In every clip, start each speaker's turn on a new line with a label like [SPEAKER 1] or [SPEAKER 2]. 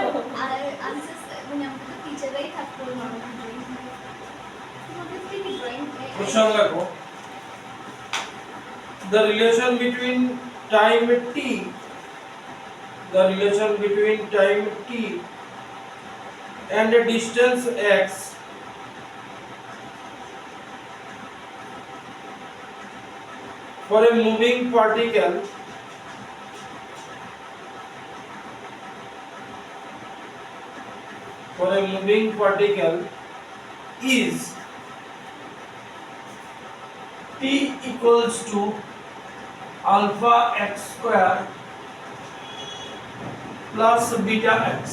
[SPEAKER 1] আর answer মানে আমাদের তো টিচাররাই থাকতো নরমাল ড্রয়িং তোমাদের কি ড্রয়িং
[SPEAKER 2] কোশ্চেন দেখো the relation between time t the relation between time t and a distance x for a moving particle is t equals to alpha x square plus beta x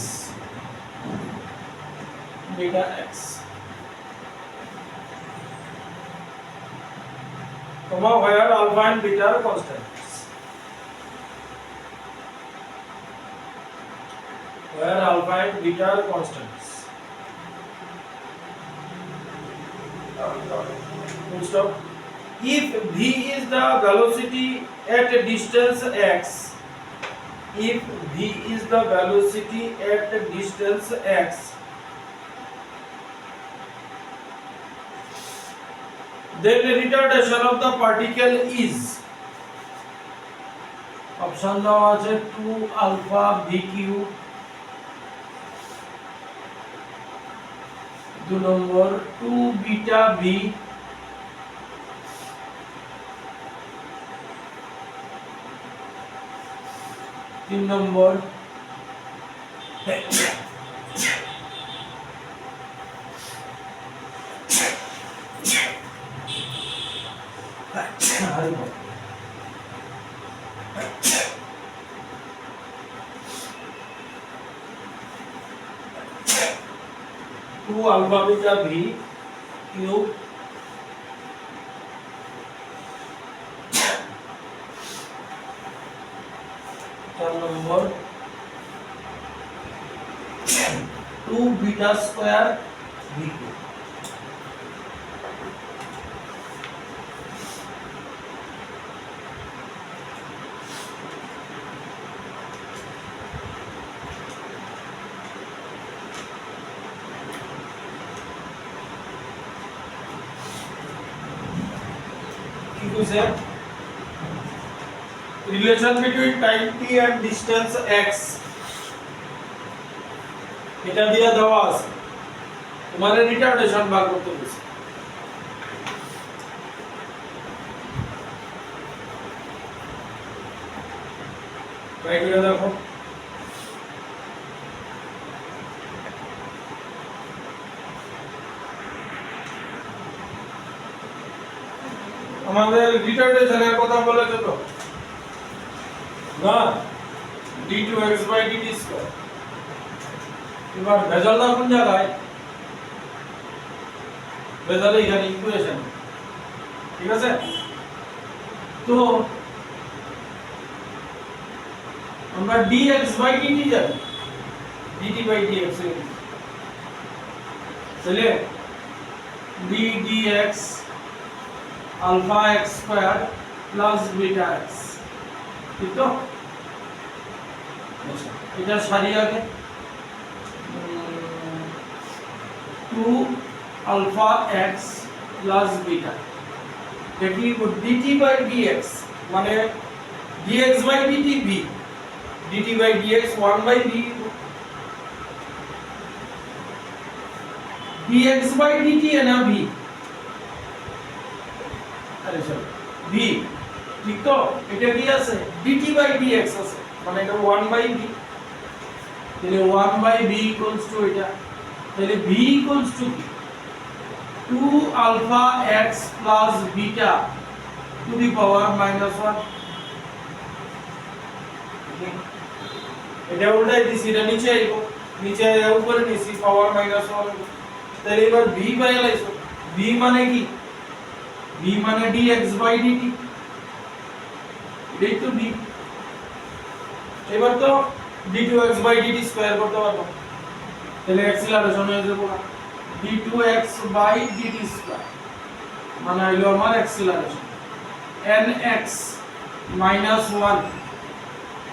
[SPEAKER 2] comma where alpha and beta are constants full stop. If v is the velocity at a distance x, then the retardation of the particle is option দেওয়া আছে 2 alpha v cube 2 number 2 beta v 3 number 2 alpha beta v cube 4 number 2 beta square v cube relation between time t and distance x এটা দিয়া দেওয়া আছে তোমাদের retardation বার করতে বলছে try করে দেখো আমাদের রিটার্ডেশনের কথা বলেছে তো না d2x/dt স্কয়ার এবার ভেজালটা কোন জায়গায় ভেজাল এখানে ইকুয়েশন ঠিক আছে তো আমরা dx/dt জানি dt/dx তাহলে d dx alpha x square plus beta x ঠিক তো এটা সারি আগে 2 alpha x plus beta দেখি dt/dx মানে dx/dt v dt/dx 1/v dx/dt है ना v আরে চল v ঠিক তো এটা কি আছে dt/dx আছে মানে এটা 1/v তাহলে 1/v এটা তাহলে v 2 alpha x plus beta to the power -1 এটা উল্টাই দিছি এটা নিচে আইব নিচে আইয়া উপরে নিছি পাওয়ার -1 তাহলে এবার v পাইলাইছো v মানে কি v মানে dx/dt এটাই তো v এবার তো d2x/dt স্কয়ার করতে পারবো তাহলে অ্যাক্সিলারেশন হয়ে যাবে d2x/dt স্কয়ার মানে হলো আমার acceleration nx - 1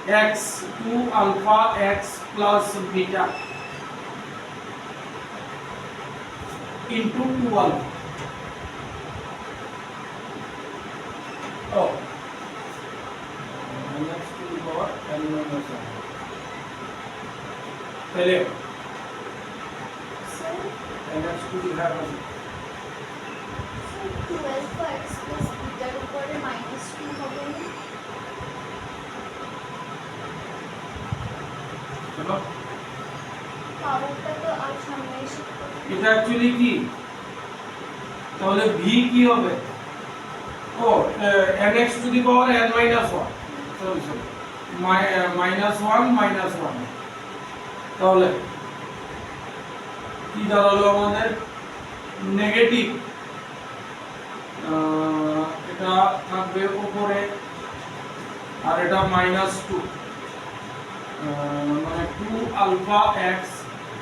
[SPEAKER 2] x 2 alpha x plus beta into 2 alpha. Oh, minus 2 to the power n minus 1. पहले
[SPEAKER 1] Sir,
[SPEAKER 2] nx to the power
[SPEAKER 1] sir, 12 for x plus beta উপরে minus 2 হবে না?
[SPEAKER 2] चलो
[SPEAKER 1] পাওয়ারটা তো আর সামনে এসে
[SPEAKER 2] এটা অ্যাকচুয়ালি কি তাহলে v কি হবে ও nx to the power n minus 1 sorry sorry minus 1 minus 1 তাহলে কি দাঁড়ালো আমাদের নেগেটিভ এটা থাকবে উপরে আর এটা মাইনাস 2 মানে 2 আলফা এক্স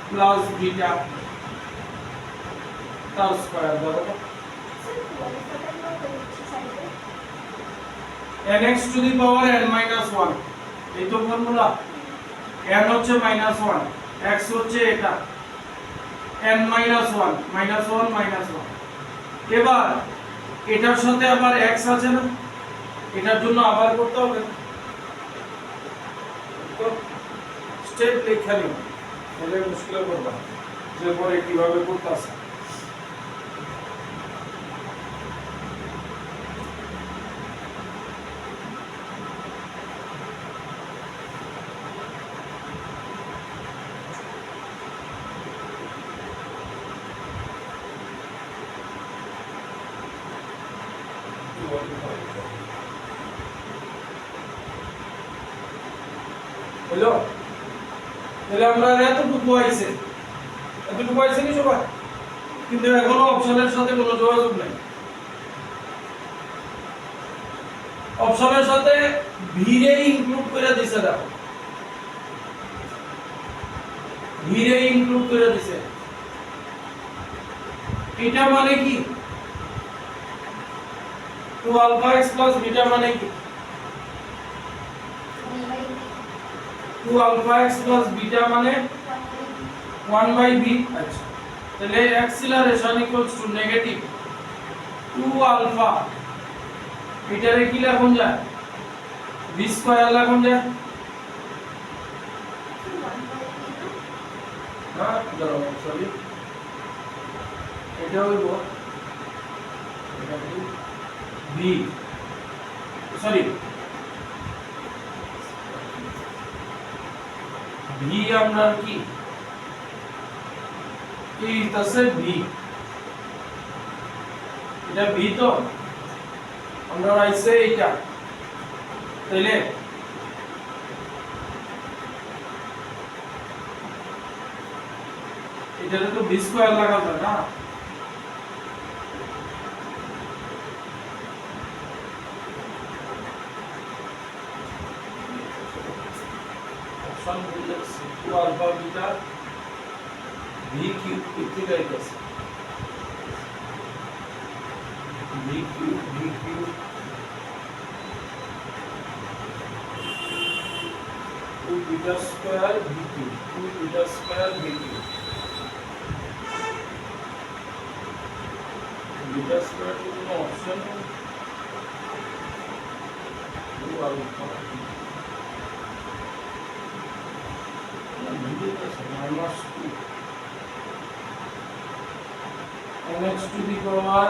[SPEAKER 2] প্লাস বিটা তার স্কয়ার দাও
[SPEAKER 1] স্যার 12 টা কত হচ্ছে সাইডে?
[SPEAKER 2] nx to the power n minus 1 এই তো ফর্মুলা n হচ্ছে minus 1 x হচ্ছে এটা n minus 1 minus 1 minus 1 এবার এটার সাথে আবার x আছে না এটার জন্য আবার করতে হবে তো স্টেপ লেখা নিও তাহলে মুশকিল করবে যে পরে কিভাবে করতে আছে হলো তাহলে আমরা এতটুকু আইছে কি সবাই কিন্তু এখনো অপশনের সাথে কোনো যোগাযোগ নাই অপশনের সাথে ভিরে ইনক্লুড করে দিছে দেখো ভিরে ইনক্লুড করে দিছে এটা মানে কি 2 alpha x plus beta মানে কি 2 alpha x plus beta মানে 1 by b আচ্ছা তাহলে acceleration equals to negative 2 alpha এটারে কি লেখা যায় v স্কয়ার লেখা যায় হ্যাঁ দাঁড়াও সরি এটা হইব এটা কি v সরি v আমরা কি এই তাসে v এটা v তো আমরা রাইছে এটা তাইলে এটারে তো v স্কয়ার লাগা যায় না অপশন দিলে 2 আলফা বিটা v কিউব কিতে গাইতেছে v cube 2 beta square v cube 2 beta square v cube beta square এর কোনো অপশন নেই 2 alpha minus 2 nx to the power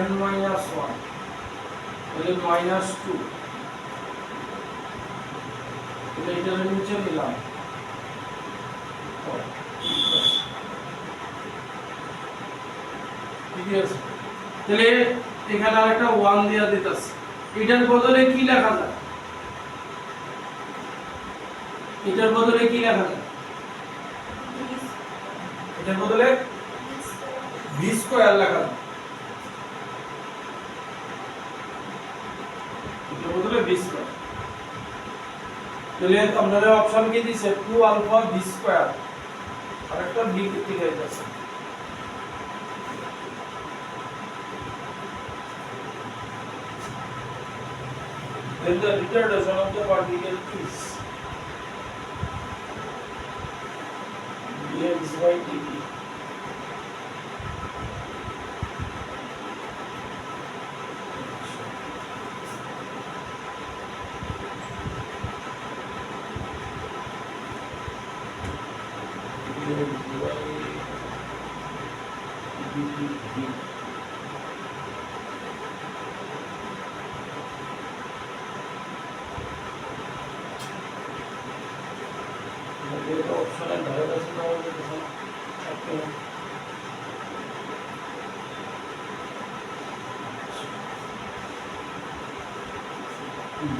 [SPEAKER 2] n minus 1 তাহলে minus 2 তাহলে এটার নিচে নিলাম ঠিক আছে তাহলে এখানে আরেকটা 1 দিয়া দিতেছে এটার বদলে কি লেখা যায় এটার বদলে কি লেখা যায় এটার বদলে v স্কয়ার লেখা যায় এটার বদলে v স্কয়ার তাহলে আপনারা অপশন কি দিছে 2 আলফা v স্কয়ার আর একটা v কি গাইতেছে then the retardation of the particle is dx by dt.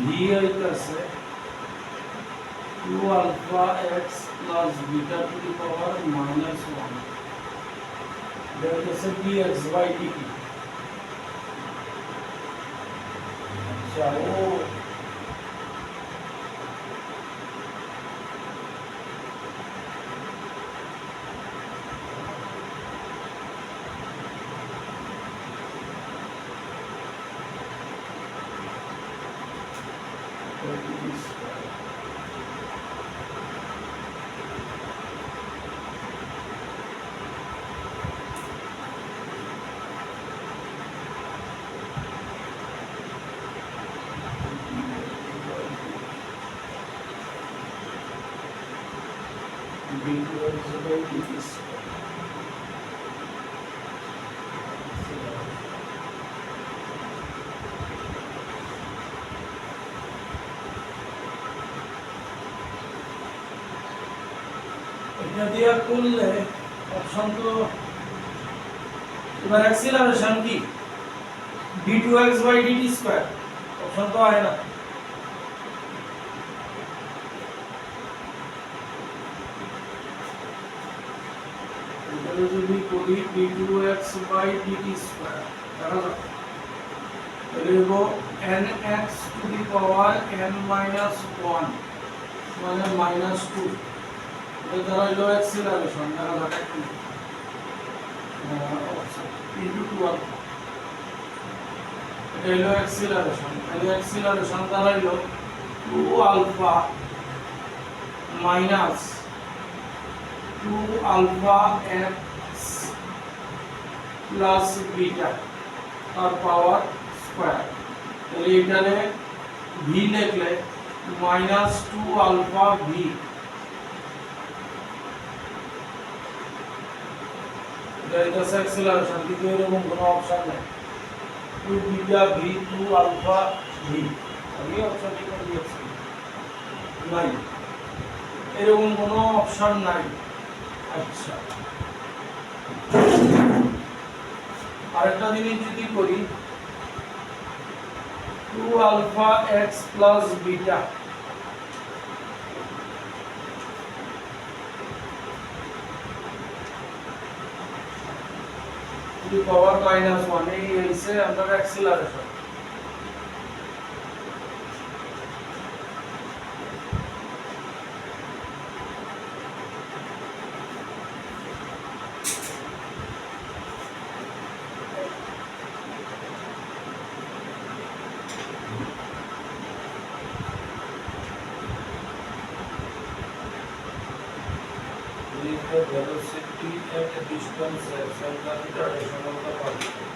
[SPEAKER 2] V হইতাছে 2 alpha x plus beta to the power minus 1. There is a dx by dt. चलो এটা দিয়া করলে অপশন তো এবার অ্যাক্সিলারেশন কি d2x dt স্কয়ার অপশন তো হয় না এটা যদি করি d2x dt স্কয়ার তাহলে লিখব nx two the power n minus 1 মানে -2 এটা হলো অ্যাক্সিলারেশন দেখা যাক ইনটু 2 এটা হলো অ্যাক্সিলারেশন এই অ্যাক্সিলারেশন দ্বারা হলো 2 alpha minus 2 alpha x plus beta তার পাওয়ার স্কয়ার তাহলে এখানে v লিখলে মাইনাস 2 আলফা v এটা অ্যাক্সিলারেশন কিন্তু এরকম কোনো অপশন নাই 2 বিটা v 2 আলফা v আমি অপশনটি করে দিয়েছি নাই এরকম কোনো অপশন নাই আচ্ছা আরেকটা জিনিস যদি করি 2 alpha x plus beta to the power minus 1 এই হইছে আমাদের acceleration the velocity at a distance and the retardation of the particle.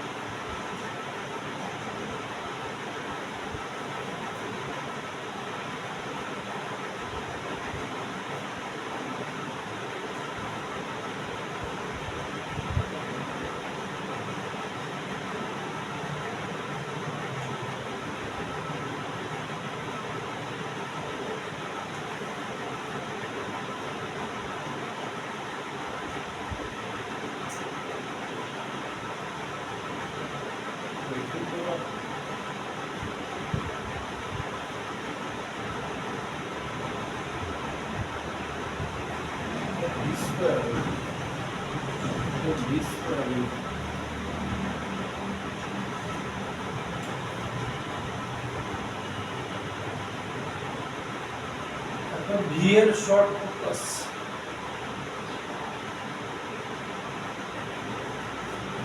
[SPEAKER 2] V এর শর্ট ফোকাস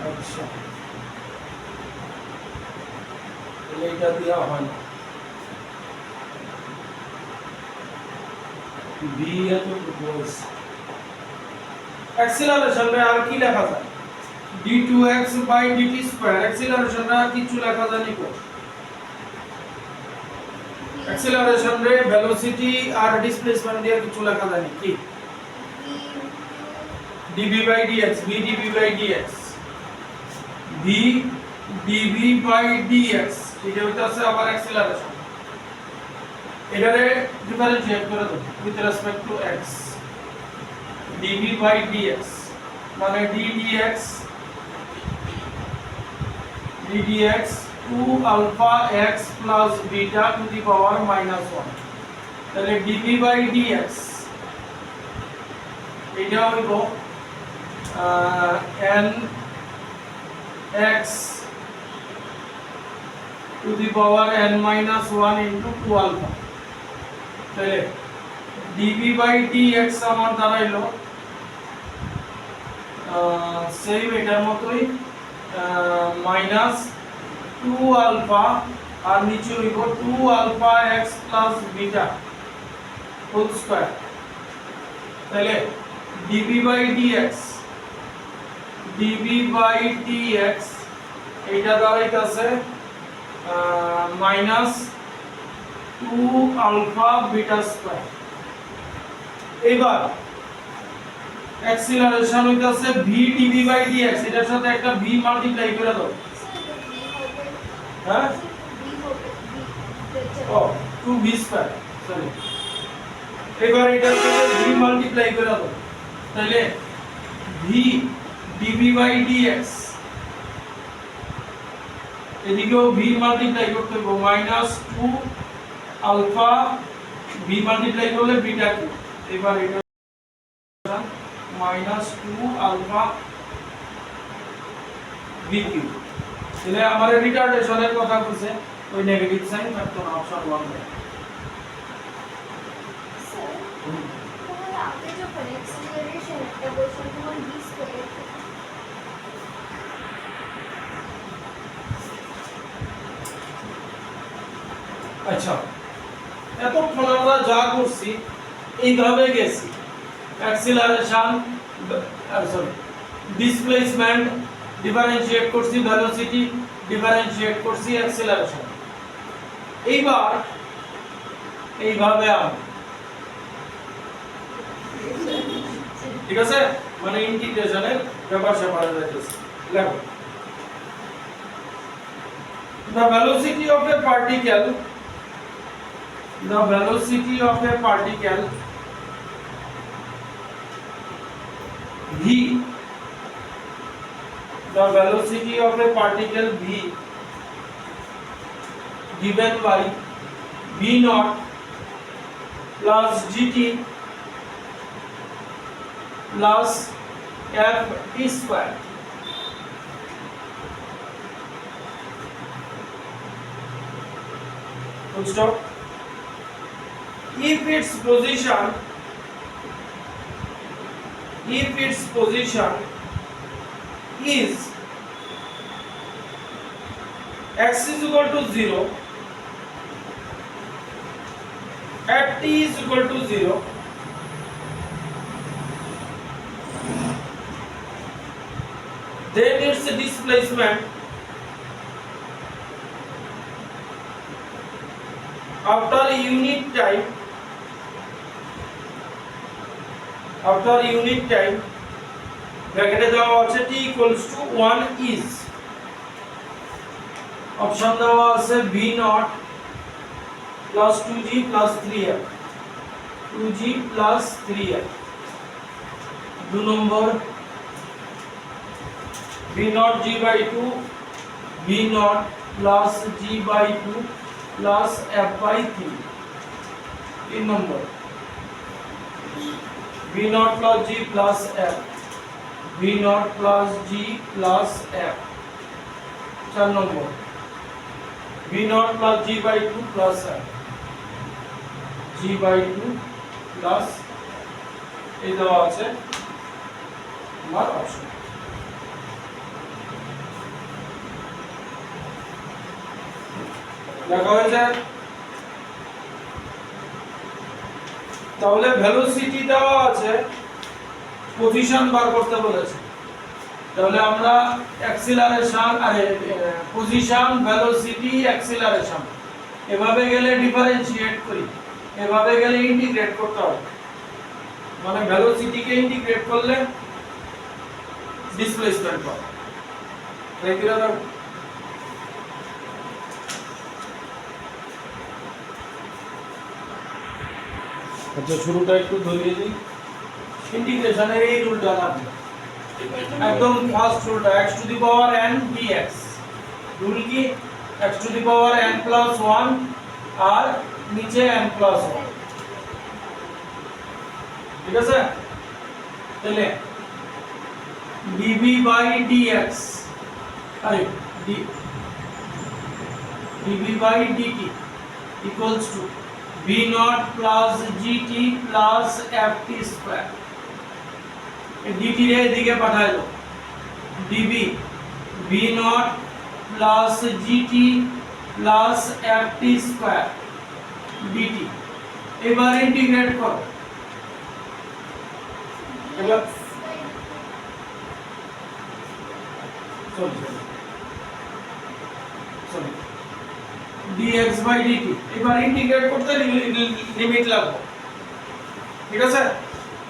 [SPEAKER 2] আচ্ছা এটা দেওয়া হয় না ভি এতটুকু হয়েছে। অ্যাক্সিলারেশনে আর কি লেখা যায়? d2x by dt square. অ্যাক্সিলারেশনে আর কিছু লেখা যায় নিকো? অ্যাক্সিলারেশন রে ভেলোসিটি আর ডিসপ্লেসমেন্ট দিয়ে কিছু লেখা যায় কি? dv by dx, v dv by dx, v dv by dx, এটা হইতাছে আবার অ্যাক্সিলারেশন। এটারে ডিফারেন্সিয়েট করে দাও with respect to x, dv by dx মানে ddx 2 alpha x plus beta to the power minus 1, তাহলে dv by dx এটা হইব n x to the power n minus 1 into 2 alpha, তাহলে dv by dx আমার দাঁড়াইলো same এটার মতোই minus 2 alpha আর নিচে হইব 2 alpha x plus beta whole square, তাহলে dv বাই dx এটা দাঁড়াইতাছে মাইনাস 2 আলফা বিটা স্কয়ার। এবার অ্যাক্সিলারেশন হইতাছে v dv বাই dx, এটার সাথে একটা v মাল্টিপ্লাই করে দাও। হ্যাঁ ও 2v স্কয়ার, সরি। এবার এটার সাথে v মাল্টিপ্লাই করে দাও, তাহলে v dv বাই dx এদিকেও v মাল্টিপ্লাই করতে হবে মাইনাস 2 আলফা, v মাল্টিপ্লাই করলে বিটা কি, এবার এটা মাইনাস 2 আলফা v কিউ। তাহলে আমাদের রিটার্ডেশনের কথা বলছে ওই নেগেটিভ সাইন থাকতো না, অপশন 1 এ।
[SPEAKER 1] স্যার তাহলে আপনি যখন অ্যাক্সিলারেশন একটা বলছেন তখন v স্কয়ার
[SPEAKER 2] আচ্ছা, এতক্ষণ আমরা যা করছি এইভাবে গেছি, অ্যাক্সিলারেশন সরি ডিসপ্লেসমেন্ট ডিফারেন্সিয়েট করছি, ভেলোসিটি ডিফারেন্সিয়েট করছি, অ্যাক্সিলারেশন। এইবার এইভাবে ঠিক আছে, মানে ইন্টিগ্রেশনের ব্যাপার স্যাপার যাইতেছে। লেখো the velocity of a particle v, the velocity of a particle v given by v naught plus gt plus f t square, full stop. If its position is x is equal to 0 at t is equal to 0, then its displacement after unit time ব্র্যাকেটে দেওয়া আছে t equals to 1 is, option দেওয়া আছে v naught plus 2g plus 3f, 2g plus 3f। 2 number v naught g by 2, v naught plus g by 2 plus f by 3। 3 number v naught plus g plus f, v naught plus g plus f। 4 number v naught plus g by 2 plus f, g by 2 plus এই দেওয়া আছে আমার option. দেখা হয়েছে তাহলে velocity দেওয়া আছে, position বার করতে বলেছে। তাহলে আমরা অ্যাক্সিলারেশন আরে পজিশন, ভেলোসিটি, অ্যাক্সিলারেশন এভাবে গেলে ডিফারেন্সিয়েট করি, এভাবে গেলে ইন্টিগ্রেট করতে হবে। মানে ভেলোসিটিকে ইন্টিগ্রেট করলে ডিসপ্লেসমেন্ট পাবো। রেগুলার আচ্ছা, শুরুটা একটু ধরিয়ে দিই। ইন্টিগ্রেশনের এই রুলটা লাগবে একদম ফার্স্ট রুলটা, x to the power n dx। Rule কি? x to the power n plus 1 আর নিচে n প্লাস 1, ঠিক আছে? তাহলে dv বাই dx আরে dv by dt equals to v naught plus gt plus ft square। dt রে এদিকে পাঠায় দাও, dv v naught plus gt plus ft square dt। এবার ইন্টিগ্রেট করো। এবার সরি dx by dt। এবার ইন্টিগ্রেট করতে লিমিট লাগবে, ঠিক আছে?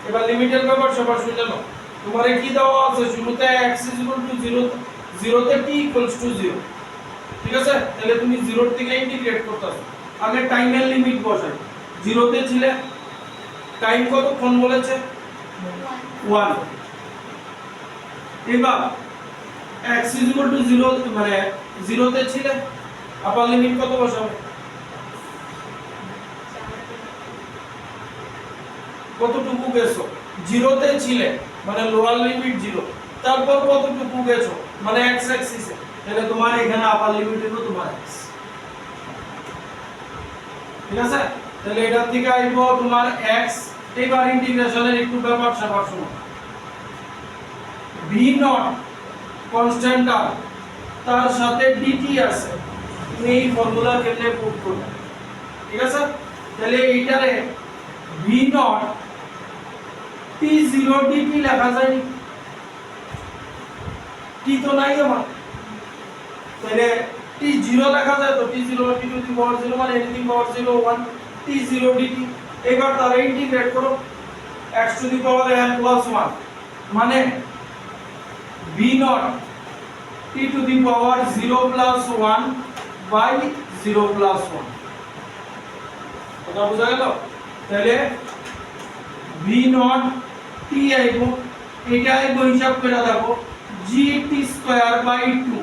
[SPEAKER 2] এবার লিমিটের ব্যাপার সবার শুনে নাও। তোমারে কি দেওয়া আছে? শুরুতে x 0, 0 তে t 0, ঠিক আছে? তাহলে তুমি 0 থেকে ইন্টিগ্রেট করতেছো। আগে টাইমের লিমিট বসাই। 0 তে ছিলে, টাইম কতক্ষণ বলেছে? 1। এবার x 0 মানে 0 তে ছিলে, আপার লিমিট কত বসাবে? কতটুকু গেছো? 0 তে ছিলে মানে লোয়ার লিমিট 0, তারপর কতটুকু গেছো মানে x অ্যাক্সিসে, তাহলে তোমার এখানে আপার লিমিট হলো তোমার x, ঠিক আছে? তাহলে এটার থেকে আইবো তোমার x। এবার ইন্টিগ্রেশনের একটু ব্যাপার স্যাপার শুনো। v নট কনস্ট্যান্ট আর তার সাথে dt আছে, তুমি এই ফর্মুলা কেমনে প্রুভ করবে, ঠিক আছে? তাহলে এইটারে v নট t0 dt লেখা যায়, t তো নাই আমার, তাহলে t0 লেখা যায় তো, t0 t to the power 0 মানে এনিথিং পাওয়ার 0 1 t0 dt। এবার তারা ইন্টিগ্রেট করো x to the power n plus 1 মানে v not t to the power 0 plus 1 by 0 plus 1। কথা বুঝা গেল? তাহলে v নট t আইবো, এটা আইবো হিসাব করে দেখো gt স্কয়ার বাই 2,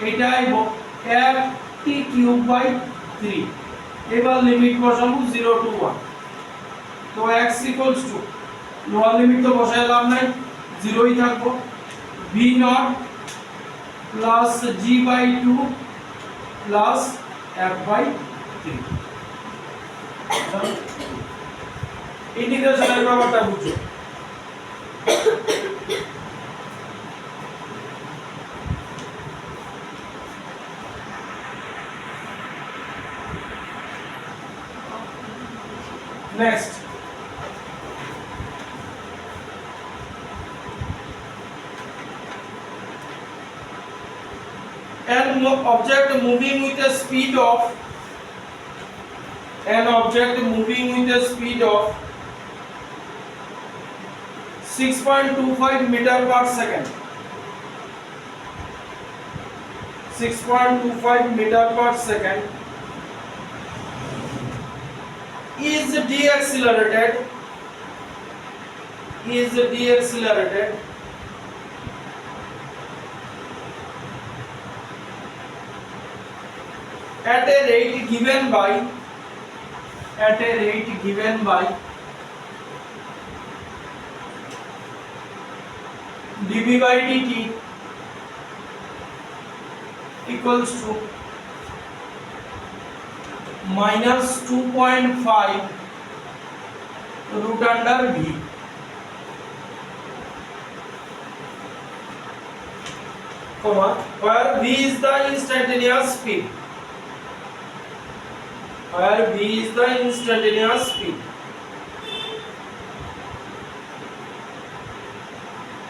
[SPEAKER 2] এটা আইবো ft কিউব বাই 3। এবার লিমিট বসাবো 0 টু 1, তো x equals to lower limit তো বসাইলাম নাই, 0ই থাকবো, v not plus g by 2 plus f by 3। ইন্টিগ্রেশনের ব্যাপারটা বুঝো। Next, an object moving with a speed of 6.25 meter per second, 6.25 meter per second is deaccelerated at a rate given by dv by dt equals to minus 2.5 root under v, comma, where v is the instantaneous speed,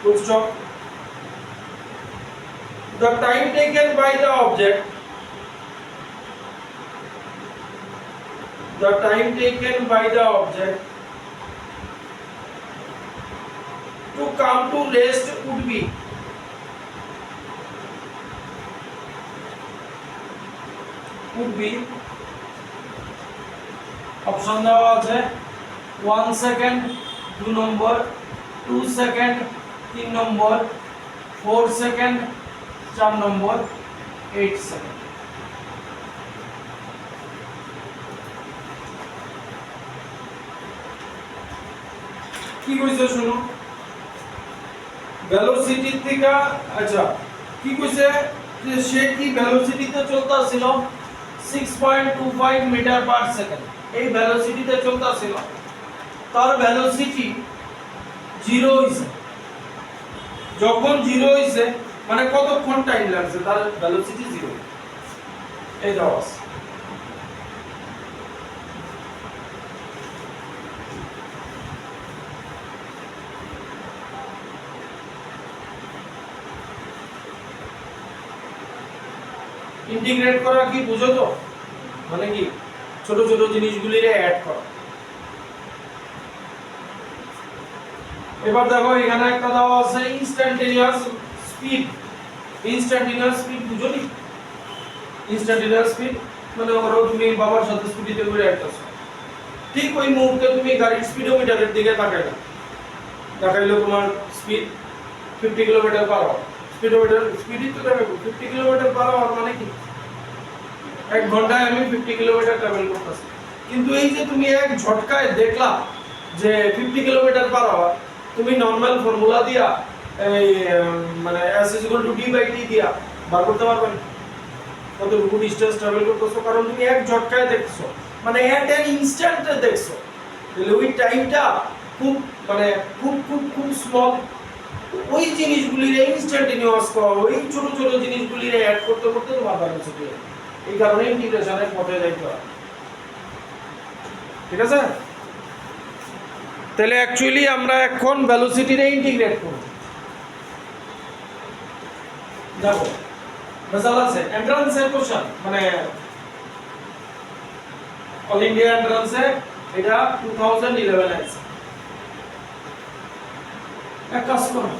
[SPEAKER 2] full stop. The time taken by the object to come to rest would be option দেওয়া আছে 1 second 2 নম্বর 2 second 3 নম্বর 4 second 4 নম্বর 8 second. কি কইছে শুনো, velocity থেকে আচ্ছা কি কইছে যে সে কি ভেলোসিটিতে চলতেছিল 6.25 মিটার পার সেকেন্ড, এই ভেলোসিটিতে চলতেছিল, তার ভেলোসিটি 0 হইছে। যখন 0 হইছে মানে কতক্ষণ টাইম লাগছে তার ভেলোসিটি 0, এই দাও আছে। ইন্টিগ্রেট করা কি বুঝো তো, মানে কি ছোট ছোট জিনিসগুলিরে অ্যাড করা। এবার দেখো এখানে একটা দেওয়া আছে ইনস্ট্যান্টেনিয়াস স্পিড। ইনস্ট্যান্টেনিয়াস স্পিড বুঝো নি? ইনস্ট্যান্টেনিয়াস স্পিড মানে ধরো তুমি বাবার সাথে স্কুটিতে করে আসছো, ঠিক ওই মুহূর্তে তুমি গাড়ির স্পিডোমিটারের দিকে তাকাইলে তোমার speed 50 kilometre per hour. Speedometer স্পিডই তো দেখাবো 50 কিলোমিটার পার আওয়ার মানে কি 1 ঘন্টায় আমি 50 কিলোমিটার ট্রাভেল করতেছি। কিন্তু এই যে তুমি এক ঝটকায় দেখলা যে 50 কিলোমিটার পার আওয়ার, তুমি নরমাল ফর্মুলা দিয়া এই মানে s d/t দিয়া বার করতে পারবে না কতটুকু ডিসটেন্স ট্রাভেল করতেছো, কারণ তুমি এক ঝটকায় দেখছো, মানে এট অ্যান ইনস্ট্যান্টে দেখছো। তাহলে ওই টাইমটা খুব মানে খুব স্মল। ওই জিনিসগুলির ইনস্ট্যান্টেনিয়াস করা, ওই ছোট ছোট জিনিসগুলির অ্যাড করতে করতে তোমার ভেলোসিটি, এই কারণে ইন্টিগ্রেশনের পথে যাইতে হয়। ঠিক আছে, তাহলে অ্যাকচুয়ালি আমরা এখন ভেলোসিটিরে ইন্টিগ্রেট করব। দেখো রেজাল্ট আছে এন্ট্রান্সের কোশ্চেন, মানে অল ইন্ডিয়া এন্ট্রান্সে এটা 2011 আছে। এক কাজ করো,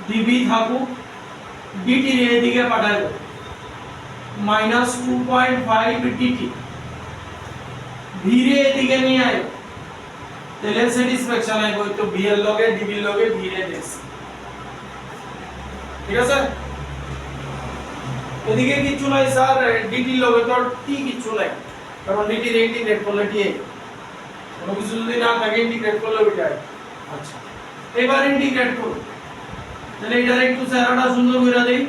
[SPEAKER 2] ডিবি থাকুক, ডিটি এর দিকে পাঠাই দাও -2.5 ডিটি, ভিরে এদিকে নিয়ে আয়, তাহলে স্যাটিসফ্যাকশন আইব। তো ভি এর লগে ডিবি এর লগে ভিরে দেখছি, ঠিক আছে। এদিকে কিছু নাই স্যার, ডিটি লগে তো টি কিছু নাই, কারণ ডিটি রে ইন্টিগ্রেট করলে টি কোনো কিছু যদি না থাকে ইন্টিগ্রেট করলে ওইটা। আচ্ছা এবার ইন্টিগ্রেট করব, তাহলে এটা একটু চেহারাটা সুন্দর করে দেই।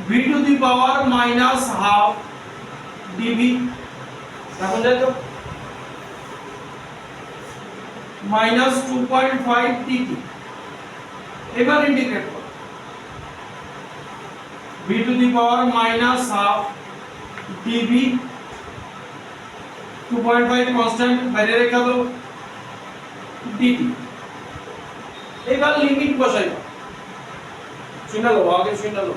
[SPEAKER 2] v to the power -12 dv, এখন যাই তো -2.5 dt। এবার ইন্টিগ্রেট করো, v to the power -12 dv, 2.5 constant বাইরে রেখে দাও dt। এবার লিমিট বসাইবা, শুনে লো আগে শুনে লো,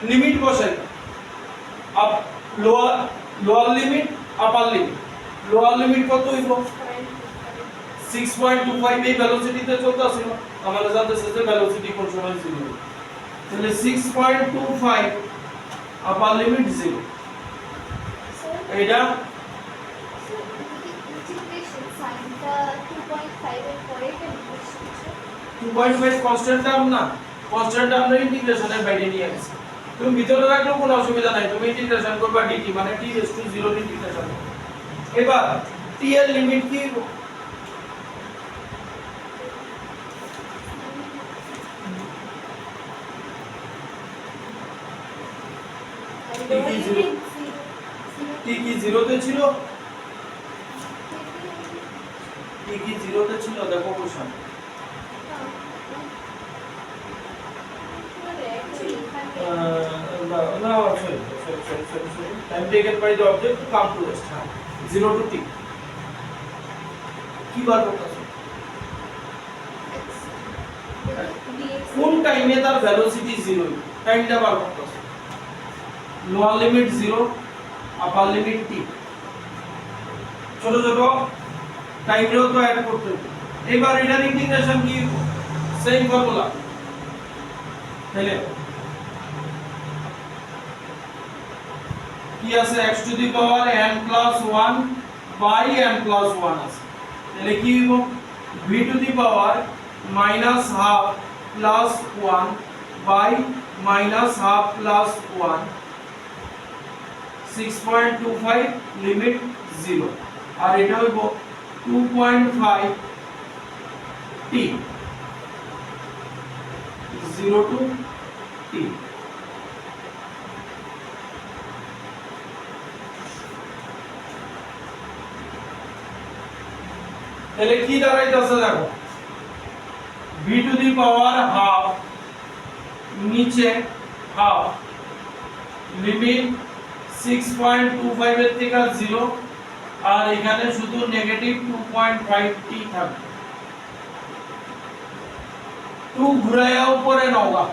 [SPEAKER 2] লিমিট বসাইবা। Up lower limit upper limit. Lower limit কত হইব 6.25, এই ভেলোসিটিতে চলতেছিল, আমাদের জানতেছে যে ভেলোসিটি কোন সময় 0, তাহলে 6.25 আপার লিমিট 0। এইটা
[SPEAKER 1] ইন্টিগ্রেশন সাইনটা 2.5 এর পরে কেন বসছে?
[SPEAKER 2] 2.5 কনস্ট্যান্ট টার্ম না, কনস্ট্যান্ট আমরা ইন্টিগ্রেশনের বাইরে নিয়ে আসছি। তুমি ভিতরে রাখলেও কোনো অসুবিধা নাই, তুমি ইন্টিগ্রেশন করবা dt মানে t ⁻⁴ ইন্টিগ্রেশন। এবার t এর লিমিট কি t কি 0 তে ছিল? t কি 0 তে ছিল? দেখো question no, sorry. Time taken by the object to come to rest. 0 to t. কি বার করতেছো?
[SPEAKER 1] dx
[SPEAKER 2] কোন টাইমে তার ভেলোসিটি 0 টাইমটা বার করতে হবে লোয়ার লিমিট 0 আপার লিমিট t ছোট ছোট টাইমও তো অ্যাড করতে হবে এবার এটার ইন্টিগ্রেশন কি সেম ফর্মুলা তাহলে কি আছে x to the power n plus 1 by n plus 1 আছে তাহলে কি হইব v to the power minus half plus 1 by minus half plus 1 6.25 limit 0 আর এটা হইব 2.5 t 0 to t তাহলে কি দাঁড়াইতেছে দেখো v to the power half নিচে হাফ লিমিট 6.25 এর থেকে 0 আর এখানে শুধু নেগেটিভ 2.5 t থাকবে 2 ঘুরায়া উপরে নওগা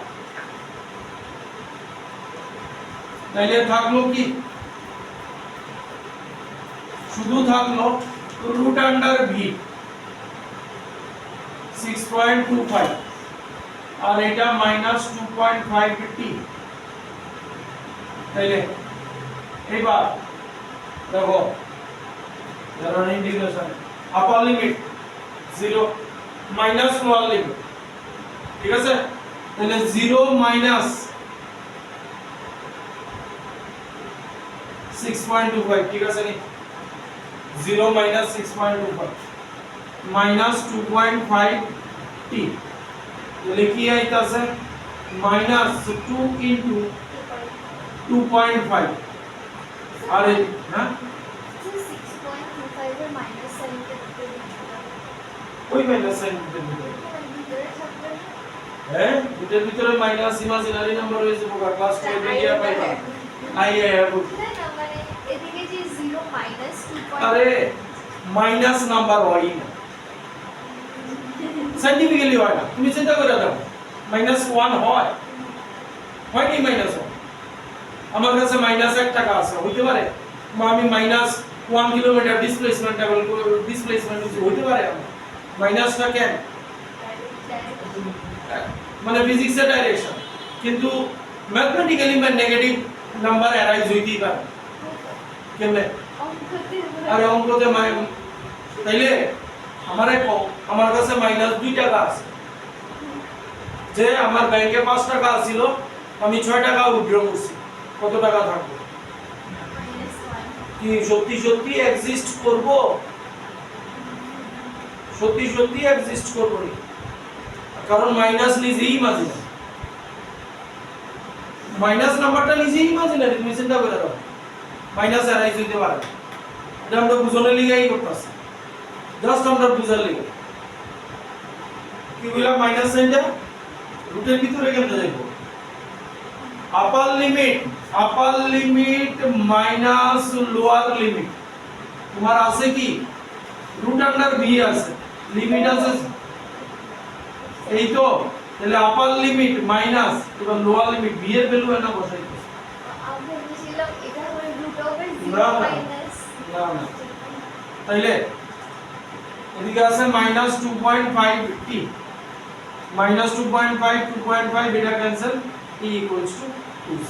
[SPEAKER 2] তাইলে থাকলো কি শুধু থাকলো রুট আন্ডার v 6.25 আর এটা মাইনাস 2.5 t তাইলে এবার দেখো ধরুন ইন্টিগ্রেশন আপার লিমিট 0 মাইনাস লোয়ার লিমিট ঠিক আছে তাহলে 0 মাইনাস 6.25 ঠিক আছে নি 0 মাইনাস 6.25 মাইনাস 2.5 t তাহলে কি আইতাছে মাইনাস 2 ইনটু 2.5 আর এই হ্যাঁ
[SPEAKER 1] 6.25 এর মাইনাস সাইন করতে
[SPEAKER 2] ওই মাইনাস সাইন দিতে
[SPEAKER 1] ভিতরে থাকবে
[SPEAKER 2] হ্যাঁ এটার ভিতরে মাইনাস ইমাজিনারি নাম্বার হয়েছে পোকা ক্লাস 12 এ গিয়া পাইবা আই
[SPEAKER 1] না না মানে এদিকে যে 0 মাইনাস 2.
[SPEAKER 2] আরে মাইনাস নাম্বার হয় না সাইন্টিফিক্যালি হয় না তুমি চিন্তা করে দেখো মাইনাস 1 হয় কি মাইনাস 1 আমার কাছে মাইনাস 1 টাকা আছে হইতে পারে আমি মাইনাস 1 কিলোমিটার ডিসপ্লেসমেন্ট হইতে পারে মাইনাসটা কেন মানে ফিজিক্সের ডাইরেকশন কিন্তু ম্যাথমেটিক্যালি নেগেটিভ নাম্বার অ্যারাইজ হইতেই পারে কেমনে আরে অঙ্কতে তাইলে আমার কাছে মাইনাস 2 টাকা আছে যে আমার ব্যাংকে 5 টাকা ছিল আমি 6 টাকা উইথড্র করছি কত টাকা থাকবে কি সত্যি সত্যি এক্সিস্ট করব সত্যি সত্যি এক্সিস্ট করব না কারণ মাইনাস নিজেই ইমাজিনারি মাইনাস নাম্বারটা নিজেই ইমাজিনারি তুমি চিন্তা করে দাও মাইনাস অ্যারাইজ হইতে পারে এটা আমরা বুঝানোর লিগেই করতেছি জাস্ট আমরা বুঝার লিগে কি বললাম মাইনাস সাইনটা রুটের ভিতরে কেমনে যাইব আপার লিমিট মাইনাস লোয়ার লিমিট তোমার আছে কি রুট আন্ডার v আছে লিমিট আছে এই তো তাহলে আপার লিমিট মাইনাস এবার লোয়ার লিমিট v এর ভ্যালু এনে বসাইতে
[SPEAKER 1] আমরা বুঝিলাম এটা হলো রুট ওভার
[SPEAKER 2] না,
[SPEAKER 1] 0
[SPEAKER 2] না।
[SPEAKER 1] মাইনাস
[SPEAKER 2] না তাইলে এদিকে আছে মাইনাস 2.5 t মাইনাস 2.5 এটা cancel t equals to 2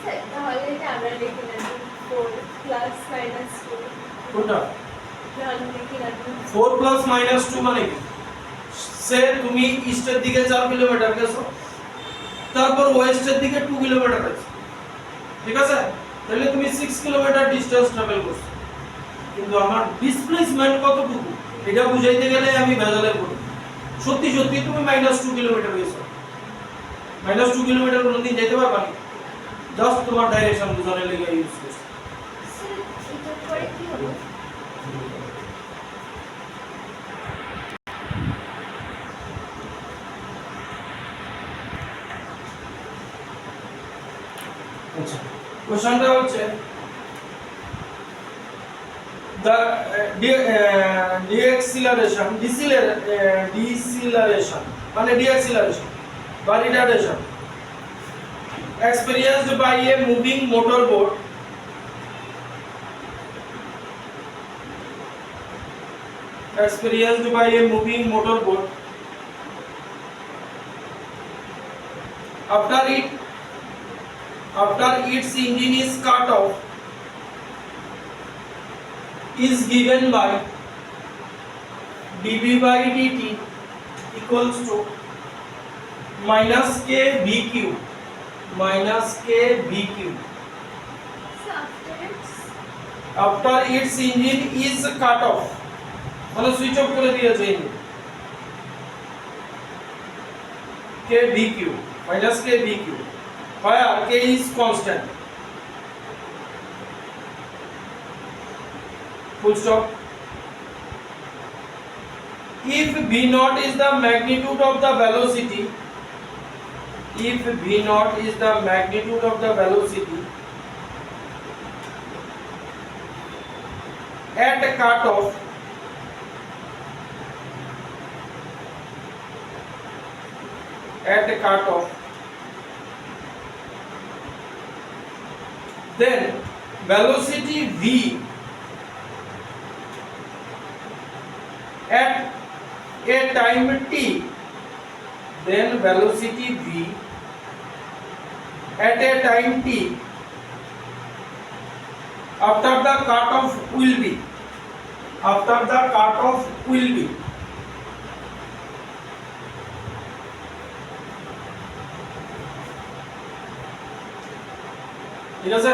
[SPEAKER 1] sir তাহলে এটা আমরা লিখে নেব 4 প্লাস মাইনাস 2
[SPEAKER 2] কোনটা
[SPEAKER 1] তাহলে লিখে নেব
[SPEAKER 2] 4 প্লাস মাইনাস 2 মানে কি সে তুমি ইস্টের দিকে 4 কিলোমিটার গেছো তারপর ওয়েস্টের দিকে 2 কিলোমিটার গেছো ঠিক আছে তাহলে তুমি 6 কিলোমিটার ডিসটেন্স ট্রাভেল করছো কিন্তু আমার ডিসপ্লেসমেন্ট কতটুকু এটা বুঝাইতে গেলে আমি ভেজালে পড়ি সত্যি সত্যি তুমি -2 কিলোমিটার গেছো -2 কিলোমিটার কোনদিন যেতে পারবা না জাস্ট তোমার ডাইরেকশন বুঝানোর লাগি ইউজ করছি
[SPEAKER 1] স্যার এটার পরে কি হবে
[SPEAKER 2] আচ্ছা কোশ্চেনটা হচ্ছে the deceleration মানে deceleration বা retardation experienced by a moving motorboat after its engine is cut off is given by dB by dt equals to minus k vq
[SPEAKER 1] So
[SPEAKER 2] after its engine is cut off মানে switch off করে দিয়েছে engine k vq minus k vq where k is constant full stop. If v naught is the magnitude of the velocity at a cutoff then velocity v at a time t at a time t after the cutoff will be ঠিক আছে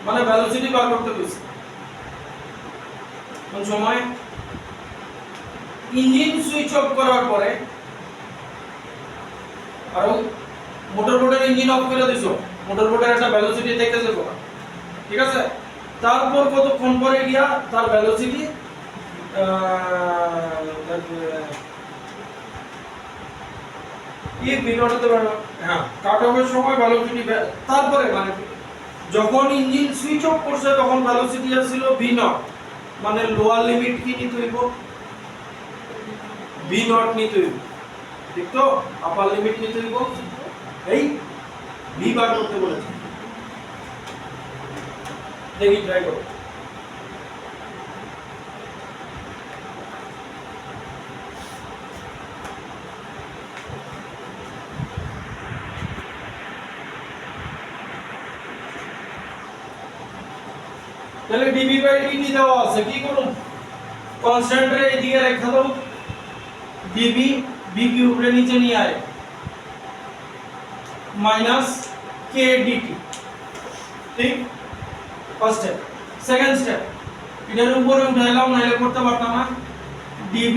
[SPEAKER 2] মানে velocity বার করতে কইছে কোন সময় engine switch off করার পরে আর motor বোটের ইঞ্জিন অফ করে দিছো মোটর বোটের একটা ভেলোসিটি থেকে যাবে ঠিক আছে তারপর কতক্ষণ পরে গিয়া তার ভেলোসিটি এই বিনোডতে পারো হ্যাঁ কাট অফের সময় ভেলোসিটি তারপরে মানে যখন ইঞ্জিন সুইচ অফ করছে তখন ভেলোসিটি ছিল ভি নট মানে লোয়ার লিমিট কি নিতে হইব ভি নট নিতে হইব ঠিক তো আপার লিমিট নিতে হইব এই ভি বার করতে বলেছে দেখি ট্রাই করো তাহলে dB বাই dt দেওয়া আছে কি করুন কনস্ট্যান্ট রে এদিকে রেখে দাও dB b কিউবের নিচে নিয়ে আয় মাইনাস k dt ঠিক ফার্স্ট স্টেপ সেকেন্ড স্টেপ এটার উপরে উঠাইলাম নাইলে করতে পারতাম না dB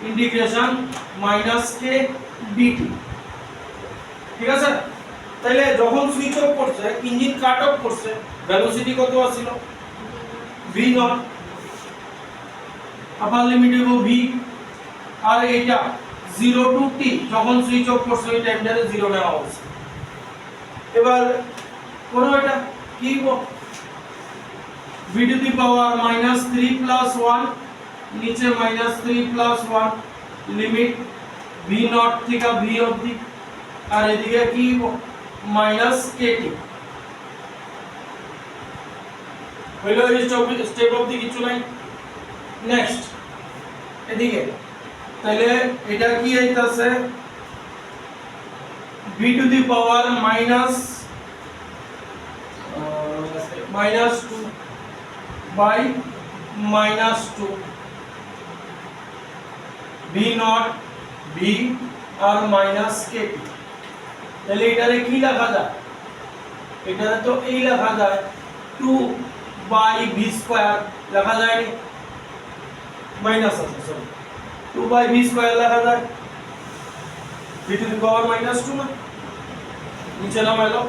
[SPEAKER 2] integration minus k dt ঠিক আছে তাহলে যখন সুইচ অফ করছে ইঞ্জিন কাট অফ করছে ভেলোসিটি কত ছিল v নট আপার লিমিট হলো v আর এটা 0 টু t যখন সুইচ অফ করছে এই টাইমটাতে 0 নেওয়া হচ্ছে এবার করো এটা কি হবে v to the power -3 plus 1 নিচে -3 প্লাস 1 লিমিট v নট থেকে v অবধি আর এদিকে কি মাইনাস kt হইলো এই স্টেপ অবধি কিছু নাই নেক্সট এদিকে তাহলে এটা কি হইতাছে v to the power -2 by -2 v not v আর মাইনাস kt তাহলে এটারে কি লেখা যায় এটারে তো এই লেখা যায় 2 বাই v স্কয়ার লেখা যায় নি মাইনাস আছে সরি 2 বাই v স্কয়ার লেখা যায় v টু দি পাওয়ার -2 না নিচে নামাইলো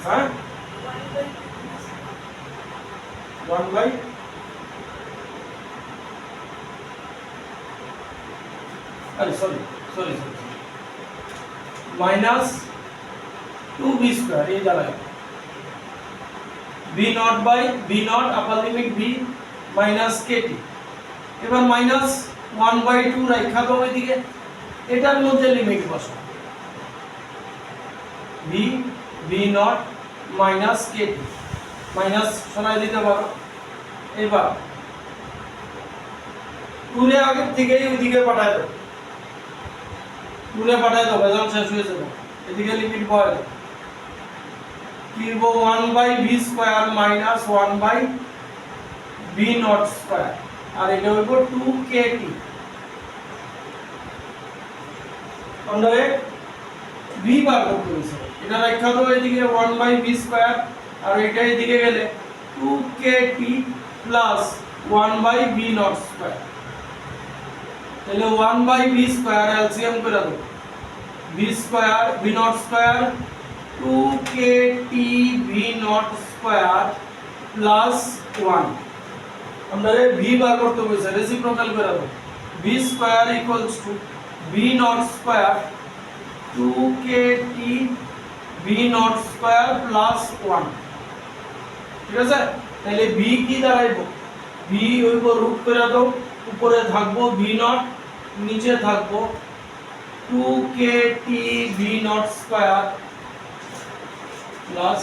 [SPEAKER 2] হ্যাঁ 1 বাই আরে সরি মাইনাস 2 2b স্কয়ার এই দাঁড়ায় b not by b not upper limit b minus kt। এবার মাইনাস 1/2 রাখা দাও এদিকে, এটার মধ্যে লিমিট বসাও b b not minus kt minus সরাই দিতে পারো। এবার পুরে আগের থেকেই ওইদিকে পাঠায় দাও, পুরে পাঠায় দাও, বেজান শেষ হয়ে যাবে। এদিকে লিমিট বয় কি লিখবো 1/b square minus 1/b naught square, আর এটা হইব 2kt আন্ডারে b বার করতে হইছে। এটা রাখা দাও এদিকে 1/b স্কয়ার, আর এটা এদিকে গেলে 2kt plus 1/b naught square. তাহলে 1/b স্কয়ার এলসিএম করে দাও, b square b not square 2kt b not square plus 1 আমরা b বার করতে হইছে, রেসিপ্রোকাল করে দাও b square equals to b not square 2kt b not square plus 1। ঠিক আছে, তাহলে b কি দাঁড়াইবো, b হইব রুট করে দাও, উপরে থাকবো b নট, নিচে থাকবো 2kt b not square plus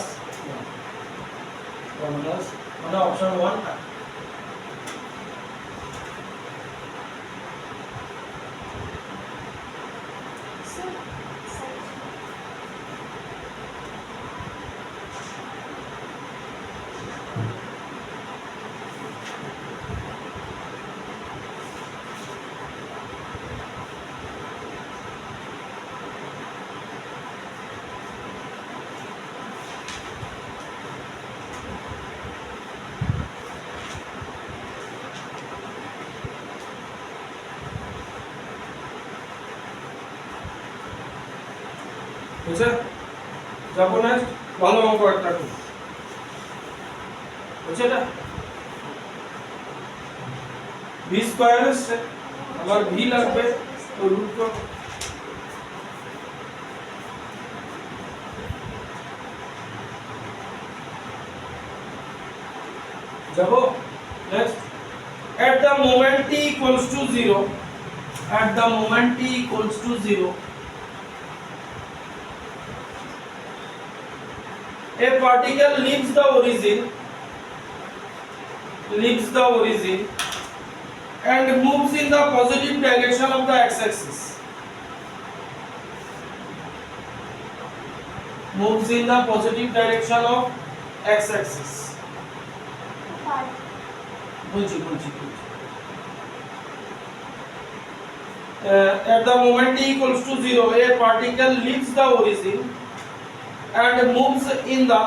[SPEAKER 2] 1 plus মানে অপশন 1 বুঝছে। যাবো না ভালো অঙ্ক একটা করব, বুঝছে এটা b স্কয়ার আছে, আবার v লাগবে তো রুট করব। যাবো next, at the moment t equals to 0, at the moment t equals to 0 a particle leaves the origin and moves in the positive direction of the x-axis, moves in the positive direction of x-axis। বলছি at the moment t equals to 0 a particle leaves the origin and moves in the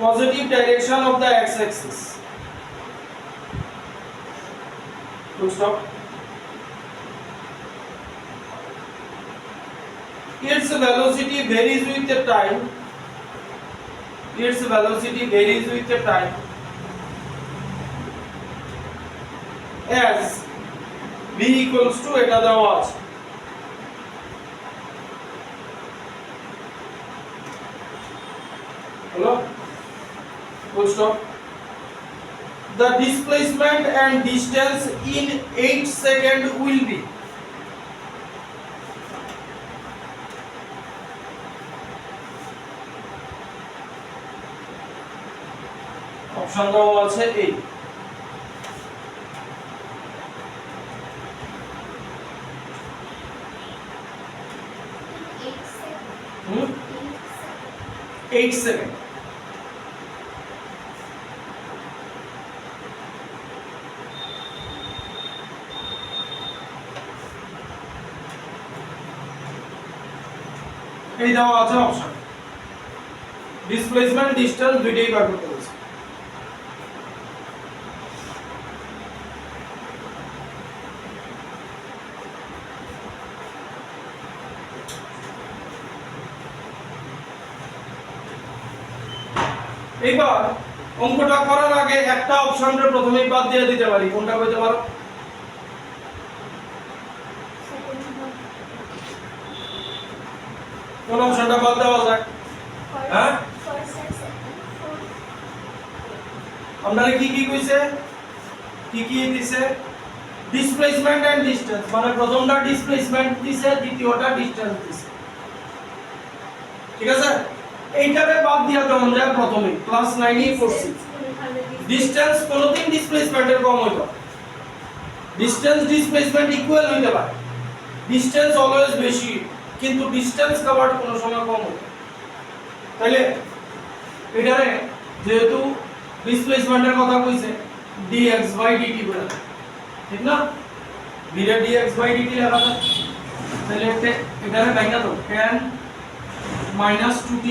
[SPEAKER 2] positive direction of the x-axis। Full stop. Its velocity varies with the time. Its velocity varies with the time as v equals to এটা দেওয়া আছে। Hello? Full stop. The displacement and distance in 8 seconds will be option দেওয়া আছে এই হুম 8 second. এই দেওয়া আছে option, displacement distance দুইটাই বার করতে বলছে। এইবার অঙ্কটা করার আগে একটা অপশনটা প্রথমেই বাদ দিয়ে দিতে পারি, কোনটা কইতে পারো? কোন অপশনটা বাদ দেওয়া যায়? হ্যাঁ?
[SPEAKER 1] ফার্স্ট আর সেকেন্ড
[SPEAKER 2] আপনারা কি কি কইছে? কি কি দিছে? ডিসপ্লেসমেন্ট এন্ড ডিসটেন্স, মানে প্রথমটা ডিসপ্লেসমেন্ট দিছে, দ্বিতীয়টা ডিসটেন্স দিছে। ঠিক আছে? এইটারে বাদ দিয়া দেওয়া যায় প্রথমে, ক্লাস 9 এ পড়ছি। ডিসটেন্স কোনদিন ডিসপ্লেসমেন্টের কম হইব। ডিসটেন্স ডিসপ্লেসমেন্ট ইকুয়াল হইতে পারে। ডিসটেন্স অলওয়েজ বেশি, কিন্তু ডিসটেন্স কভারড কোনো সময় কম হয়। তাইলে এটারে যেহেতু ডিসপ্লেসমেন্টের কথা কইছে, dx dt বলে, ঠিক না? dx dt লেখা যায়। তাহলে এটারে ভাঙা দাও, tan -2t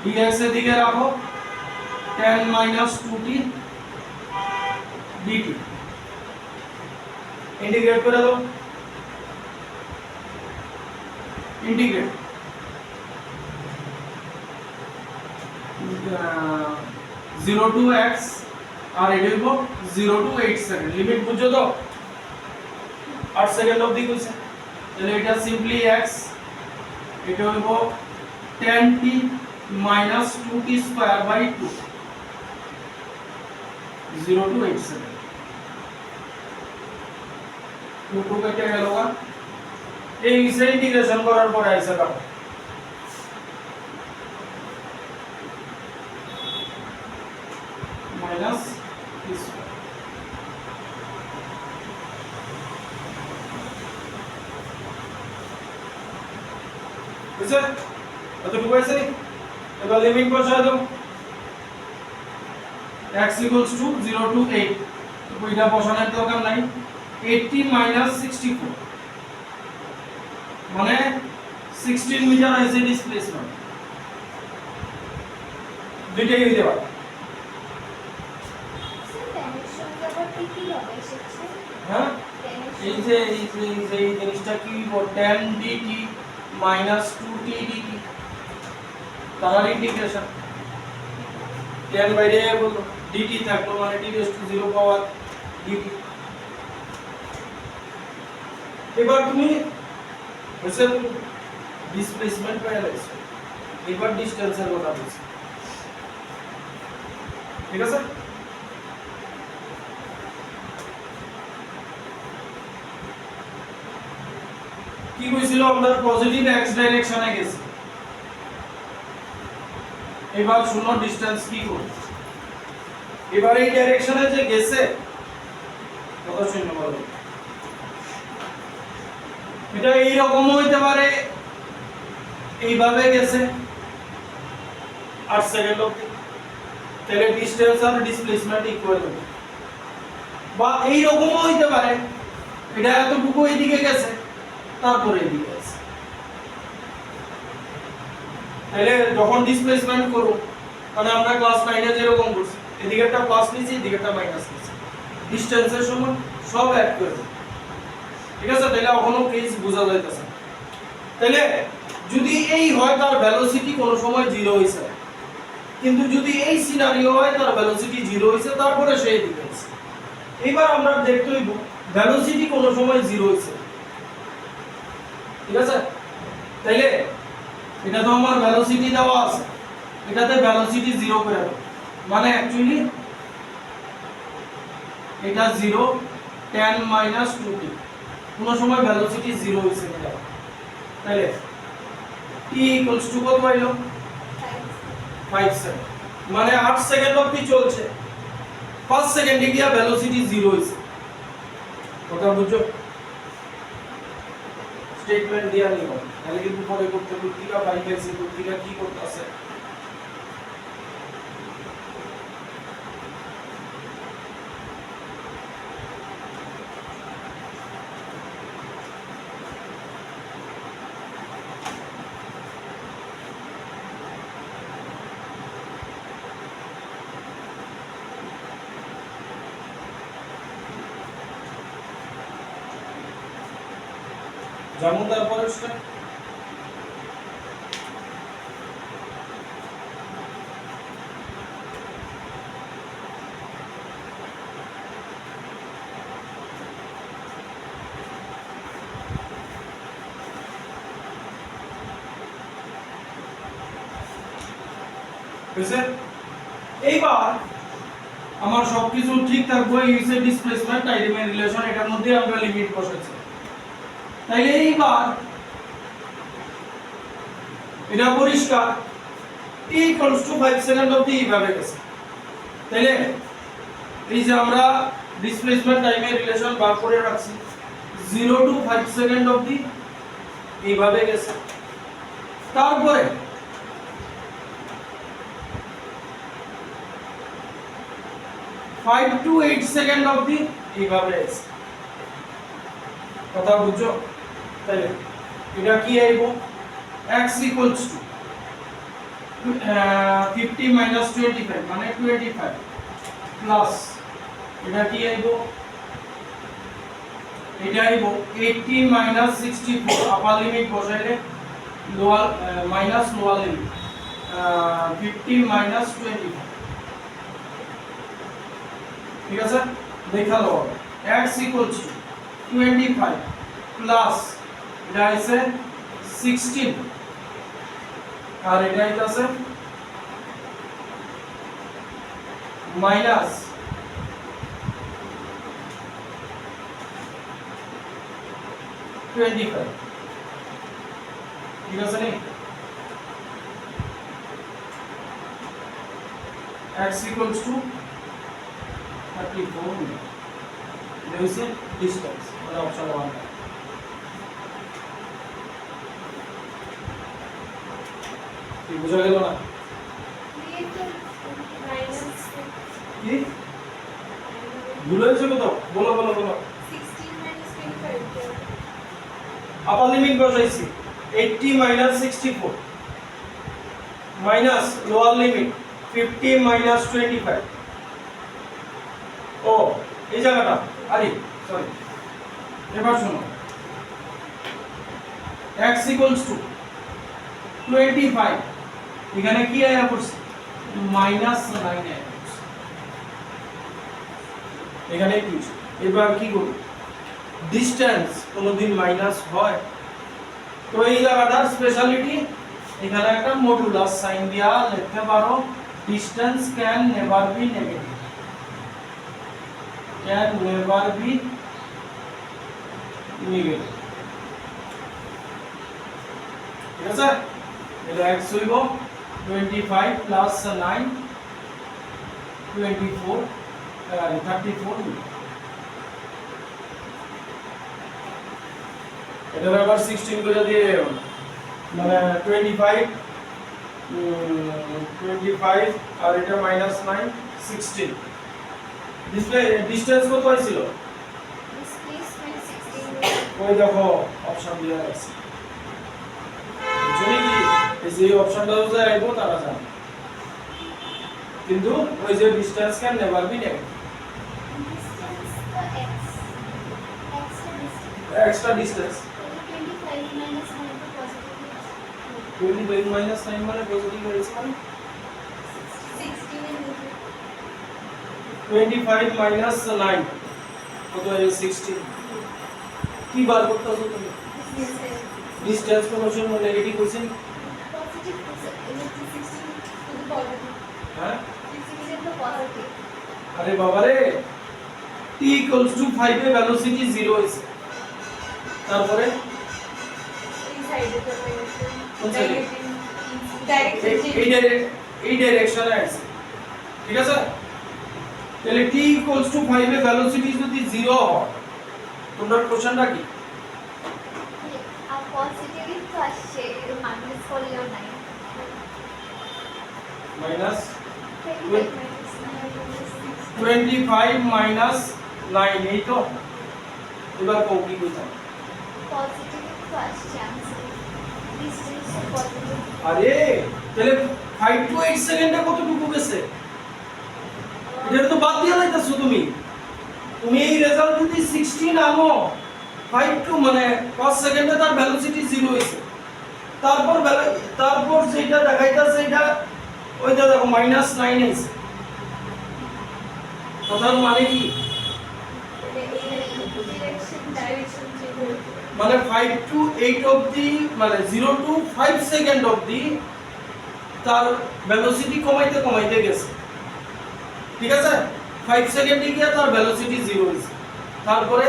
[SPEAKER 2] dx এর দিকে রাখো, tan -2t dt इंटीग्रेट করে দাও, इंटीग्रेट 0 to x আর এটা হইব 0 to 8 সেকেন্ড। লিমিট বুঝছো তো? 8 সেকেন্ড অবধি কইছে। তাহলে এটা সিম্পলি x, এটা হইব tan t - 2t square by 2, 0 to 8 second. 2 কেটে গেল না, এই ইন্টিগ্রেশন করার পরে আইসা দেখো মাইনাস বুঝছে? এতটুকু আছে। এবার লিমিট বসায় দাও, x = 0 to 8, ওইটা বসানোর দরকার নাই। 80 - 64 মানে 16 মিটার আছে ডিসপ্লেসমেন্ট। দুইটাই হইতে পারে। হ্যাঁ, এই যে এই জিনিসটা কি tan dt - 2t dt, তার ইন্টিগ্রেশন। tan বাইরে বলো, dt থাকলো মানে t⁻0 পাওয়ার dt। এবার তুমি বুঝছো ডিসপ্লেসমেন্ট প্যারালাইজ, এবার ডিসটেন্সের কথা বলছি। ঠিক আছে? কি কইছিল আমরা পজিটিভ x ডাইরেকশনে গেছি। এবার শূন্য ডিসটেন্স কি করব? এবার এই ডাইরেকশনে যে গেছে কত শূন্য বলো। এটা এই রকম হইতে পারে, এইভাবে গেছে 8 সেকেন্ড অবধি, তাহলে ডিসটেন্স আর ডিসপ্লেসমেন্ট ইকুয়াল হবে। বা এই রকম হইতে পারে, এটা এতটুকু এইদিকে গেছে, তারপরে এদিকে গেছে। তাহলে যখন ডিসপ্লেসমেন্ট করব, মানে আমরা ক্লাস 9 এ যেরকম করছি, এদিকে একটা প্লাস নিছি, এদিকে একটা মাইনাস নিছি, ডিসটেন্সের সময় সব অ্যাড করে দেব। ঠিক আছে? তাহলে এখনো কেস বোঝা যাইতেছে। তাহলে যদি এই হয় তার ভেলোসিটি কোন সময় 0 হইছে, কিন্তু যদি এই সিনারিও হয় তার ভেলোসিটি 0 হইছে, তারপরে সেই দিকে আছে। এবার আমরা দেখতে হইব ভেলোসিটি কোন সময় 0 হইছে। ঠিক আছে? তাইলে এটা তো আমার ভেলোসিটি দেওয়া আছে, এটাতে ভেলোসিটি 0 করে দাও, মানে অ্যাকচুয়ালি এটা 0 tan - 2t, কোন সময় ভেলোসিটি 0 হইছে এটা। তাইলে t = কত হইলো? 5 সেকেন্ড, মানে 8 সেকেন্ড অবধি চলছে, 5 সেকেন্ডে গিয়া ভেলোসিটি 0 হইছে। কথা বুঝছো? স্টেটমেন্ট দিয়া নিও, তাহলে কিন্তু পরে করতে প্রতিটা পাইতেছে, প্রতিটা কি করতেছে। যেমন তারপরে স্টেপ বুঝছে? এইবার আমার সবকিছু ঠিক থাকবে, ইউসে ডিসপ্লেসমেন্ট টাইমের রিলেশন, এটার মধ্যে আমরা লিমিট বসাচ্ছি। তাইলে এইবার এটা পরিষ্কার, t equals to 5 সেকেন্ড অবধি এইভাবে গেছে। তাইলে এই যে আমরা ডিসপ্লেসমেন্ট টাইমের রিলেশন বার করে রাখছি, 0 to 5 সেকেন্ড অবধি এইভাবে গেছে। তারপরে 5 to 8 সেকেন্ড অবধি এইভাবে গেছে। কথা বুঝছো? তাইলে এটা কি আইব, x equals to 50 minus 25 মানে 25 প্লাস এটা কি আইব, এটা আইব 80 minus 64 আপার লিমিট বসাইলে lower minus lower limit 50 minus 25, ঠিক আছে? দেখালো x equals to 25 প্লাস এটা আছে 16 আর এটা আছে মাইনাস 25, ঠিক আছে নি? x equals to 34 এটা হচ্ছে ডিসটেন্স, মানে অপশন 1। কি বুঝা গেল না? কি ভুল হয়েছে কত? বলো বলো বলো।
[SPEAKER 1] 16 minus 25
[SPEAKER 2] আপার লিমিট বসাইছি 80 minus 64 minus lower limit 50 minus 25। ও এই জায়গাটা, আরে সরি, এবার শোনো, x equals to 25 এখানে কি আয়া পড়ছে, মাইনাস 9 আয়া পড়ছে এখানে কি। এবার কি করব, ডিসটেন্স কোনদিন মাইনাস হয়? তো এই জায়গাটার স্পেশালিটি, এখানে একটা মডুলাস সাইন দিয়া লিখতে পারো, distance can never be negative, can never be negative, ঠিক আছে? এটা x হইব 25 প্লাস 9 24 34, এটা আবার 16 করে দিয়ে মানে 25 আর এটা মাইনাস 9 16। ডিসপ্লে ডিসটেন্স কত হয়েছিল?
[SPEAKER 1] displacement 16
[SPEAKER 2] ওই দেখো অপশন দেওয়া আছে, বুঝলি কি? এই যে অপশনটা যে আইবো তারা জানে, কিন্তু ওই যে distance can never be negative,
[SPEAKER 1] distance the x
[SPEAKER 2] extra distance
[SPEAKER 1] 25 minus 9 to positive
[SPEAKER 2] 25 minus 9 মানে পজিটিভ হয়েছে, মানে
[SPEAKER 1] 16 in
[SPEAKER 2] 25 minus 9 কত হয়? 16। কি বার করতেছো তুমি? ডিসটেন্স কোন সময় নেগেটিভ হইছে?
[SPEAKER 1] positive 16 to the positive,
[SPEAKER 2] হ্যাঁ
[SPEAKER 1] 16 is the positive,
[SPEAKER 2] আরে বাবা রে, t equals to 5 A velocity 0 হইছে, তারপরে
[SPEAKER 1] এই সাইডে তো
[SPEAKER 2] কোন সাইডে?
[SPEAKER 1] ডাইরেক্ট
[SPEAKER 2] এই ডাইরেকশনে আছে, ঠিক আছে? তাহলে t equals to 5 A velocity যদি 0 হয়, তোমার কোশ্চেনটা কি?
[SPEAKER 1] আর পজিটিভ তো আসছে, মাইনাস করলেও নাই,
[SPEAKER 2] মাইনাস
[SPEAKER 1] 25
[SPEAKER 2] 25 minus 9 এই তো। এবার কও কি কইতাম?
[SPEAKER 1] পজিটিভ তো আসছে आंसर, ডিসটেন্স পজিটিভ,
[SPEAKER 2] আরে তাহলে 5 to 8 সেকেন্ডে কতটুকু গেছে? এটা তো বাদ দিয়া লাইতাছো তুমি। তুমি এই রেজাল্ট যদি 16 আনো, 5 to মানে 5 সেকেন্ডে তার ভেলোসিটি 0 হইছে, তারপর যেটা দেখাইতাছে এটা ওইটা দেখো মাইনাস 9 হইছে। কথার মানে কি?
[SPEAKER 1] ডাইরেকশন চেঞ্জ হয়েছে,
[SPEAKER 2] মানে 5 to 8 অবধি, মানে 0 to 5 সেকেন্ড অবধি তার ভেলোসিটি কমাইতে কমাইতে গেছে, ঠিক আছে 5 সেকেন্ডে গিয়ে তার ভেলোসিটি 0 হয়েছে। তারপরে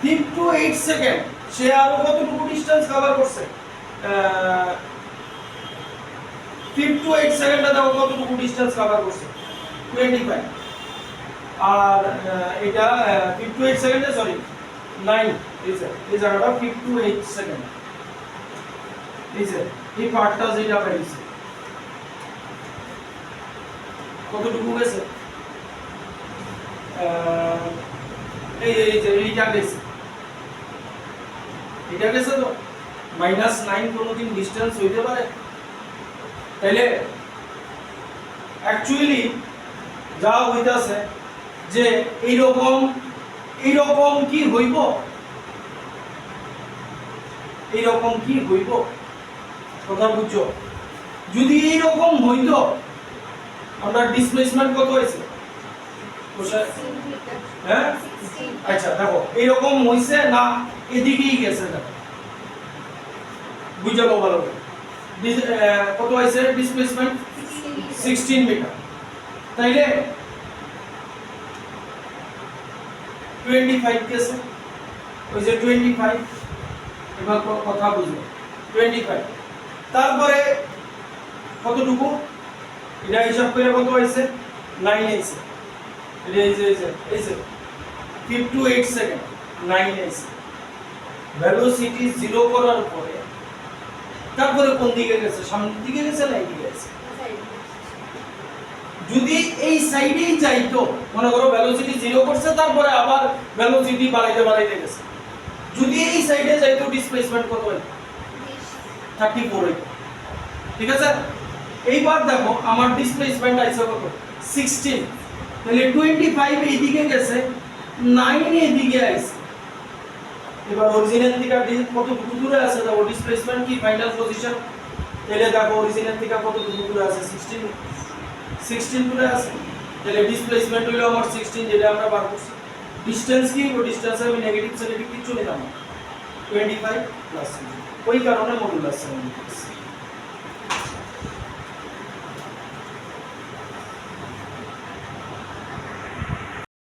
[SPEAKER 2] 5 to 8 সেকেন্ড সে আরো কতটুকু ডিসটেন্স কভার করছে, 5 to 8 সেকেন্ডে দেখো কতটুকু ডিসটেন্স কভার করছে 25। আর এটা 5 to 8 সেকেন্ডে সরি 9 এই জায়গাটা 5 to 8 সেকেন্ড, এই পার্টটা যেটা পাইছে কতটুকু গেছে, এইটা গেছে তো -9 কোনোদিন ডিসটেন্স হইতে পারে। তাইলে অ্যাকচুয়ালি যা হইতাছে যে এইরকম কি হইব, এইরকম কি হইব কথা বুঝছো? যদি এইরকম হইতো আমরা ডিসপ্লেসমেন্ট কত হয়েছে হ্যাঁ, আচ্ছা দেখো এইরকম হইছে না এদিকেই গেছে, দেখো বুঝলো ভালো কত হয়েছে ডিসপ্লেসমেন্ট 16 মিটার। তাইলে 25 গেছে, ওই যে 25, এবার কথা বুঝলো 25। তারপরে কতটুকু এটা হিসাব করে কত হয়েছে 9 হয়েছে, এই যে 5 to 8 সেকেন্ড 9 হয়েছে। ভেলোসিটি 0 করার পরে তারপরে কোন দিকে গেছে, সামনের দিকে গেছে না এদিকে গেছে? যদি এই সাইডেই যাইতো, মনে করো ভেলোসিটি 0 করছে তারপরে আবার ভেলোসিটি বাড়াইতে গেছে, যদি এই সাইডে যাইতো ডিসপ্লেসমেন্ট কত হইতো 34 হইতো, ঠিক আছে। এইবার দেখো আমার ডিসপ্লেসমেন্ট আইছে কত 16, তাহলে 25 এইদিকে গেছে 9 এদিকে আইছে। এবার অরিজিনাল থেকে কত দূরে আছে দেখো ডিসপ্লেসমেন্ট কি ফাইনাল পজিশন, তাহলে দেখো অরিজিনাল থেকে কত দূরে আছে 16 দূরে আছে, তাহলে ডিসপ্লেসমেন্ট হলো আমার 16 যেটা আমরা বার করছি। ডিসটেন্স কি, ও ডিসটেন্সে আমি নেগেটিভ সেলেটিভ কিছু নিলাম না 25 প্লাস, ওই কারণে মডুলাস 7